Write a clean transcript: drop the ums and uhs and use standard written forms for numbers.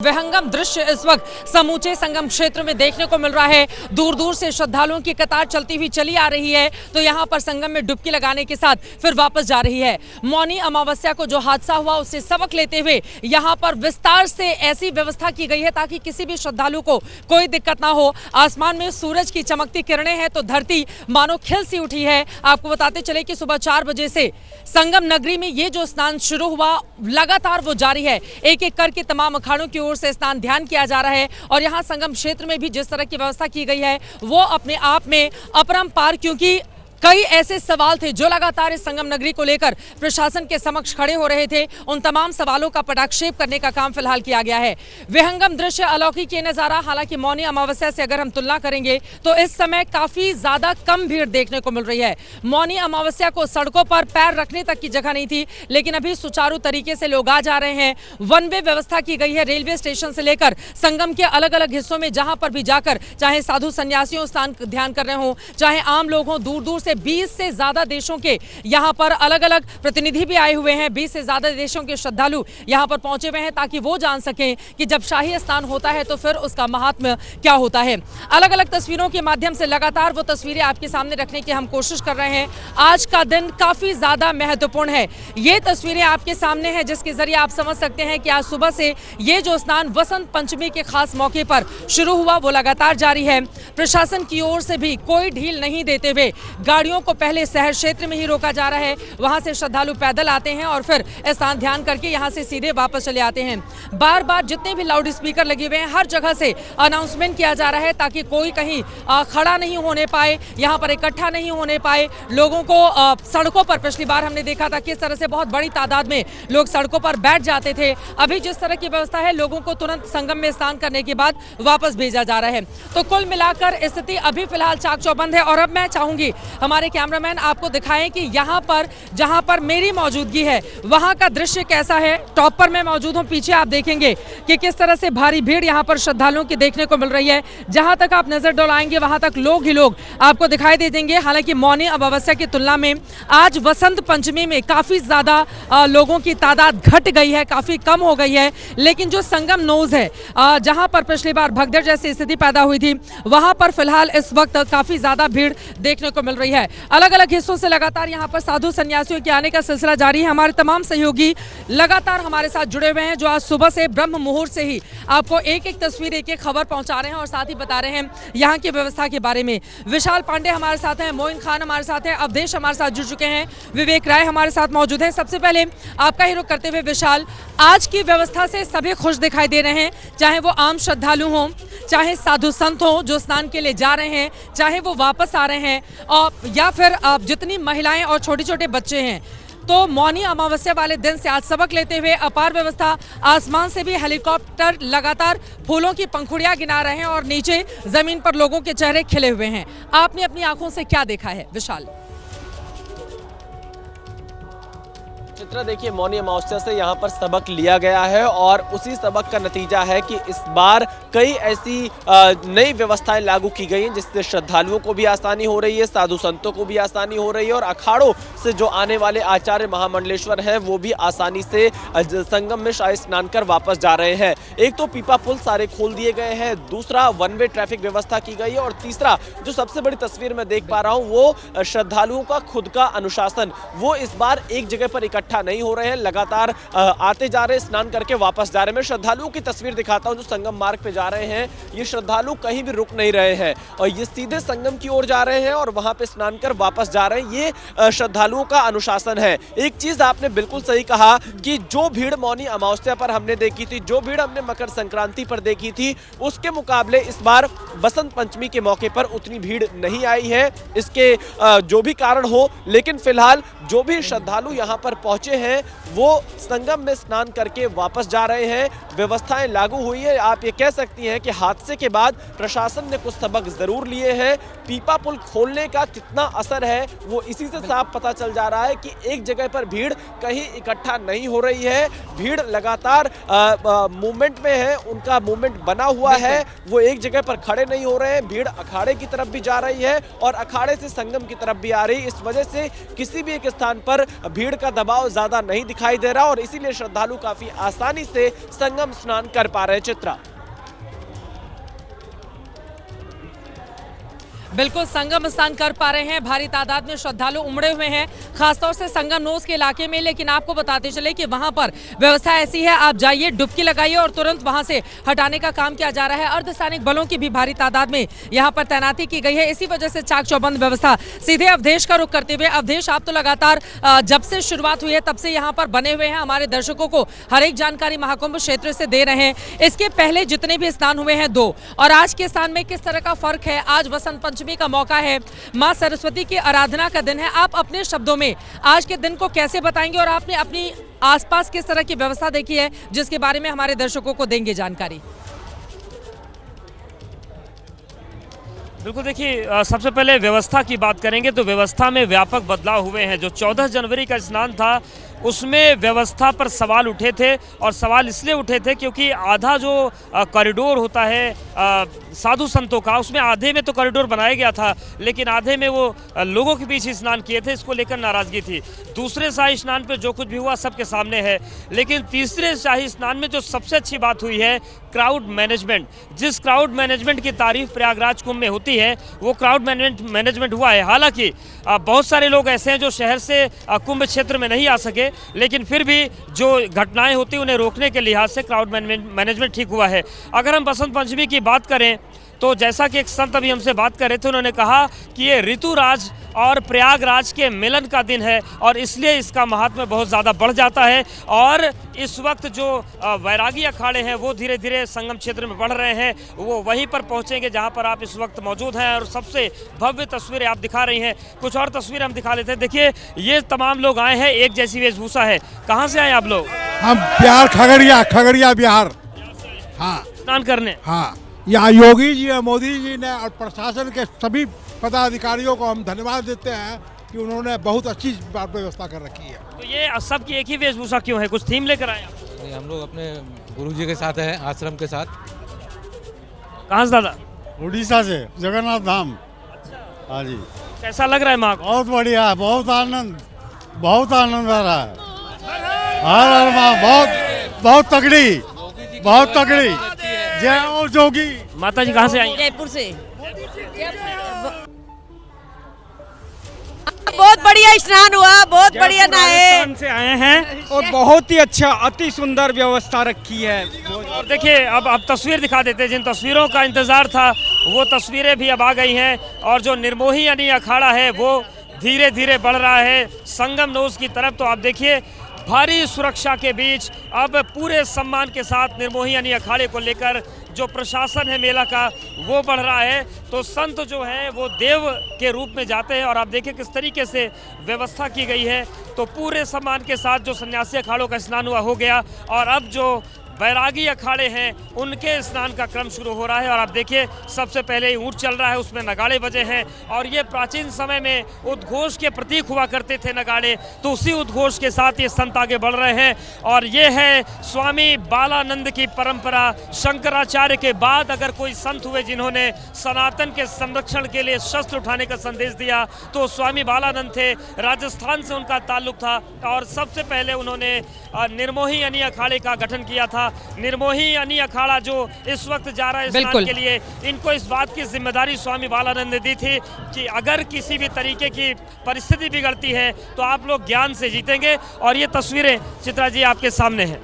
विहंगम दृश्य इस वक्त समूचे संगम क्षेत्र में देखने को मिल रहा है। दूर दूर से श्रद्धालुओं की कतार चलती हुई चली आ रही है, तो यहां पर संगम में डुबकी लगाने के साथ फिर वापस जा रही है। मौनी अमावस्या को जो हादसा हुआ उससे सबक लेते हुए यहां पर विस्तार से ऐसी व्यवस्था की गई है ताकि किसी भी श्रद्धालु को कोई दिक्कत ना हो। आसमान में सूरज की चमकती किरणें हैं तो धरती मानो खिल सी उठी है। आपको बताते चले कि सुबह 4 बजे से संगम नगरी में ये जो स्नान शुरू हुआ लगातार वो जारी है। एक एक करके तमाम अखाड़ों की ओर से स्नान ध्यान किया जा रहा है और यहाँ संगम क्षेत्र में भी जिस तरह की व्यवस्था की गई है वो अपने आप में अपरंपार, क्योंकि कई ऐसे सवाल थे जो लगातार इस संगम नगरी को लेकर प्रशासन के समक्ष खड़े हो रहे थे। उन तमाम सवालों का पटाक्षेप करने का काम फिलहाल किया गया है। विहंगम दृश्य, अलौकिक ये नजारा, हालांकि मौनी अमावस्या से अगर हम तुलना करेंगे तो इस समय काफी ज्यादा कम भीड़ देखने को मिल रही है। मौनी अमावस्या को सड़कों पर पैर रखने तक की जगह नहीं थी, लेकिन अभी सुचारू तरीके से लोग आ जा रहे हैं। वन वे व्यवस्था की गई है। रेलवे स्टेशन से लेकर संगम के अलग अलग हिस्सों में जहां पर भी जाकर, चाहे साधु संन्यासियों स्नान ध्यान कर रहे हों, चाहे आम लोग हों, दूर दूर से 20 से ज्यादा देशों के यहां पर अलग अलग प्रतिनिधि भी आए हुए हैं। 20 से ज्यादा देशों के श्रद्धालु यहां पर पहुंचे हुए हैं ताकि वो जान सकें कि जब शाही स्नान होता है तो फिर उसका महात्म्य क्या होता है। अलग अलग तस्वीरों के माध्यम से लगातार वो तस्वीरें आपके सामने रखने की हम कोशिश कर रहे हैं। आज का दिन काफी ज्यादा महत्वपूर्ण है। ये तस्वीरें आपके सामने हैं जिसके जरिए आप समझ सकते हैं कि आज सुबह से ये जो स्नान वसंत पंचमी के खास मौके पर शुरू हुआ वो लगातार जारी है। प्रशासन की ओर से भी कोई ढील नहीं देते हुए गाड़ियों को पहले शहर क्षेत्र में ही रोका जा रहा है। वहां से श्रद्धालु पैदल आते हैं और फिर स्नान ध्यान करके यहां से सीधे वापस चले आते हैं। बार बार जितने भी लाउड स्पीकर लगे हुए हैं हर जगह से अनाउंसमेंट किया जा रहा है ताकि कोई कहीं खड़ा नहीं होने पाए, यहां पर इकट्ठा नहीं होने पाए। लोगों को सड़कों पर, पिछली बार हमने देखा था किस तरह से बहुत बड़ी तादाद में लोग सड़कों पर बैठ जाते थे। अभी जिस तरह की व्यवस्था है, लोगों को तुरंत संगम में स्नान करने के बाद वापस भेजा जा रहा है। तो कुल मिलाकर स्थिति अभी फिलहाल चाक चौबंद है। और अब मैं चाहूंगी हमारे कैमरामैन आपको दिखाएं कि यहाँ पर जहाँ पर मेरी मौजूदगी है वहाँ का दृश्य कैसा है। टॉप पर मैं मौजूद हूँ, पीछे आप देखेंगे कि किस तरह से भारी भीड़ यहाँ पर श्रद्धालुओं की देखने को मिल रही है। जहाँ तक आप नजर डोलाएंगे वहाँ तक लोग ही लोग आपको दिखाई दे देंगे। हालांकि मौनी अमावस्या की तुलना में आज वसंत पंचमी में काफी ज्यादा लोगों की तादाद घट गई है, काफी कम हो गई है। लेकिन जो संगम नोज है जहाँ पर पिछली बार भगदड़ जैसी स्थिति पैदा हुई थी, वहां पर फिलहाल इस वक्त काफी ज्यादा भीड़ देखने को मिल रही है। अलग अलग हिस्सों से लगातार यहाँ पर साधु संन्यासियों के आने का सिलसिला जारी है। हमारे तमाम सहयोगी लगातार हमारे साथ जुड़े हुए हैं जो आज सुबह से ब्रह्म मुहूर्त से ही आपको एक एक तस्वीर, एक एक खबर पहुंचा रहे हैं और साथ ही बता रहे हैं यहाँ की व्यवस्था के बारे में। विशाल पांडे हमारे साथ हैं, मोइन खान हमारे साथ हैं, अवधेश हमारे साथ जुड़ चुके हैं, विवेक राय हमारे साथ मौजूद है। सबसे पहले आपका ही रुख करते हुए विशाल, आज की व्यवस्था से सभी खुश दिखाई दे रहे हैं, चाहे वो आम श्रद्धालु हों, चाहे साधु संत हों जो स्नान के लिए जा रहे हैं, चाहे वो वापस आ रहे हैं, और या फिर जितनी महिलाएं और छोटे छोटे बच्चे हैं। तो मौनी अमावस्या वाले दिन से आज सबक लेते हुए अपार व्यवस्था, आसमान से भी हेलीकॉप्टर लगातार फूलों की पंखुड़ियां गिना रहे हैं और नीचे जमीन पर लोगों के चेहरे खिले हुए हैं। आपने अपनी आंखों से क्या देखा है विशाल? चित्रा, देखिए, मौनी अमावस्या से यहाँ पर सबक लिया गया है और उसी सबक का नतीजा है कि इस बार कई ऐसी नई व्यवस्थाएं लागू की गई हैं जिससे श्रद्धालुओं को भी आसानी हो रही है, साधु संतों को भी आसानी हो रही है और अखाड़ों से जो आने वाले आचार्य महामंडलेश्वर हैं वो भी आसानी से संगम में शाही स्नान कर वापस जा रहे हैं। एक तो पीपा पुल सारे खोल दिए गए हैं, दूसरा वन वे ट्रैफिक व्यवस्था की गई है और तीसरा जो सबसे बड़ी तस्वीर मैं देख पा रहा हूँ वो श्रद्धालुओं का खुद का अनुशासन। वो इस बार एक जगह पर इकट्ठा नहीं हो रहे हैं, लगातार आते जा रहे, स्नान करके वापस जा रहे हैं। मैं श्रद्धालुओं की तस्वीर दिखाता हूं जो संगम मार्ग पे जा रहे हैं। ये श्रद्धालु कहीं भी रुक नहीं रहे हैं और ये सीधे संगम की ओर जा रहे हैं और वहां पे स्नान कर वापस जा रहे हैं। ये श्रद्धालुओं का अनुशासन है। एक चीज आपने बिल्कुल सही कहा कि जो भीड़ मौनी अमावस्या पर हमने देखी थी, जो भीड़ हमने मकर संक्रांति पर देखी थी, उसके मुकाबले इस बार बसंत पंचमी के मौके पर उतनी भीड़ नहीं आई है। इसके जो भी कारण हो, लेकिन फिलहाल जो भी श्रद्धालु यहाँ पर पहुंचे हैं वो संगम में स्नान करके वापस जा रहे हैं। व्यवस्थाएं लागू हुई है। आप ये कह सकती हैं कि हादसे के बाद प्रशासन ने कुछ सबक जरूर लिए हैं। पीपा पुल खोलने का कितना असर है वो इसी से साफ पता चल जा रहा है कि एक जगह पर भीड़ कहीं इकट्ठा नहीं हो रही है। भीड़ लगातार मूवमेंट में है, उनका मूवमेंट बना हुआ है, वो एक जगह पर खड़े नहीं हो रहे हैं। भीड़ अखाड़े की तरफ भी जा रही है और अखाड़े से संगम की तरफ भी आ रही है। इस वजह से किसी भी एक स्थान पर भीड़ का दबाव ज्यादा नहीं दिखाई दे रहा और इसीलिए श्रद्धालु काफी आसानी से संगम स्नान कर पा रहे हैं। चित्रा, बिल्कुल संगम स्नान कर पा रहे हैं, भारी तादाद में श्रद्धालु उमड़े हुए हैं, खासतौर से संगम नोस के इलाके में। लेकिन आपको बताते चले कि वहां पर व्यवस्था ऐसी है, आप जाइए, डुबकी लगाइए और तुरंत वहां से हटाने का काम किया जा रहा है। अर्धसैनिक बलों की भी भारी तादाद में यहां पर तैनाती की गई है। इसी वजह से चाक चौबंद व्यवस्था। सीधे अवधेश का रुख करते हुए, अवधेश, आप तो लगातार जब से शुरुआत हुई है तब से यहाँ पर बने हुए हैं, हमारे दर्शकों को हर एक जानकारी महाकुंभ क्षेत्र से दे रहे हैं। इसके पहले जितने भी स्नान हुए हैं 2, और आज के स्नान में किस तरह का फर्क है? आज वसंत पंचमी का मौका है, मां सरस्वती की आराधना का दिन है। आप अपने शब्दों में आज के दिन को कैसे बताएंगे और आपने अपनी आसपास किस तरह की व्यवस्था देखी है जिसके बारे में हमारे दर्शकों को देंगे जानकारी? बिल्कुल, देखिए, सबसे पहले व्यवस्था की बात करेंगे तो व्यवस्था में व्यापक बदलाव हुए हैं। जो 14 जनवरी का स्नान था उसमें व्यवस्था पर सवाल उठे थे, और सवाल इसलिए उठे थे क्योंकि आधा जो कॉरिडोर होता है साधु संतों का, उसमें आधे में तो कॉरिडोर बनाया गया था, लेकिन आधे में वो लोगों के बीच स्नान किए थे। इसको लेकर नाराजगी थी। दूसरे शाही स्नान पे जो कुछ भी हुआ सबके सामने है, लेकिन तीसरे शाही स्नान में जो सबसे अच्छी बात हुई है, क्राउड मैनेजमेंट। जिस क्राउड मैनेजमेंट की तारीफ प्रयागराज कुंभ में होती है, वो क्राउड मैनेजमेंट हुआ है। हालांकि बहुत सारे लोग ऐसे हैं जो शहर से कुंभ क्षेत्र में नहीं आ सके, लेकिन फिर भी जो घटनाएं होती हैं उन्हें रोकने के लिहाज से क्राउड मैनेजमेंट ठीक हुआ है। अगर हम बसंत पंचमी की बात करें तो जैसा कि एक संत अभी हमसे बात कर रहे थे, उन्होंने कहा कि ये ऋतुराज और प्रयागराज के मिलन का दिन है और इसलिए इसका महात्म्य बहुत ज़्यादा बढ़ जाता है। और इस वक्त जो वैरागी अखाड़े हैं वो धीरे धीरे संगम क्षेत्र में बढ़ रहे हैं, वो वहीं पर पहुंचेंगे जहां पर आप इस वक्त मौजूद हैं। और सबसे भव्य तस्वीरें आप दिखा रही हैं। कुछ और तस्वीरें हम दिखा लेते हैं। देखिए, ये तमाम लोग आए हैं, एक जैसी वेशभूषा है। कहाँ से आए आप लोग? हम बिहार, खगड़िया बिहार। हाँ, स्नान करने। हाँ, यहाँ योगी जी और मोदी जी ने और प्रशासन के सभी पदाधिकारियों को हम धन्यवाद देते हैं कि उन्होंने बहुत अच्छी व्यवस्था कर रखी है। तो ये सबकी एक ही वेशभूषा क्यों है? कुछ थीम लेकर आए? हम लोग अपने गुरु जी के साथ हैं, आश्रम के साथ। कहाँ से दादा? उड़ीसा से, जगन्नाथ धाम। हाँ जी। कैसा लग रहा है माँ को? बहुत बढ़िया, बहुत आनंद आ रहा है। हर हर माँ, बहुत तगड़ी। जय हो जोगी। माता जी कहाँ से आई? जयपुर से। बहुत बढ़िया स्नान हुआ, बहुत बढ़िया नहाए। से आए हैं और बहुत ही अच्छा, अति सुंदर व्यवस्था रखी है। और देखिए, अब तस्वीर दिखा देते हैं। जिन तस्वीरों का इंतजार था वो तस्वीरें भी अब आ गई हैं। और जो निर्मोही यानी अखाड़ा है वो धीरे धीरे बढ़ रहा है संगम नोस की तरफ। तो आप देखिए, भारी सुरक्षा के बीच अब पूरे सम्मान के साथ निर्मोही यानी अखाड़े को लेकर जो प्रशासन है मेला का वो बढ़ रहा है। तो संत जो है वो देव के रूप में जाते हैं। और आप देखिए किस तरीके से व्यवस्था की गई है। तो पूरे सम्मान के साथ जो सन्यासी अखाड़ों का स्नान हुआ हो गया, और अब जो बैरागी अखाड़े हैं उनके स्नान का क्रम शुरू हो रहा है। और आप देखिए, सबसे पहले ऊंट चल रहा है, उसमें नगाड़े बजे हैं। और ये प्राचीन समय में उद्घोष के प्रतीक हुआ करते थे नगाड़े, तो उसी उद्घोष के साथ ये संत आगे बढ़ रहे हैं। और ये है स्वामी बालानंद की परंपरा। शंकराचार्य के बाद अगर कोई संत हुए जिन्होंने सनातन के संरक्षण के लिए शस्त्र उठाने का संदेश दिया तो स्वामी बालानंद थे। राजस्थान से उनका ताल्लुक था और सबसे पहले उन्होंने निर्मोही यानी अखाड़े का गठन किया था। निर्मोही यानी अखाड़ा जो इस वक्त जा रहा है स्नान के लिए, इनको इस बात की जिम्मेदारी स्वामी बालानंद ने दी थी कि अगर किसी भी तरीके की परिस्थिति बिगड़ती है तो आप लोग ज्ञान से जीतेंगे। और ये तस्वीरें चित्रा जी आपके सामने हैं।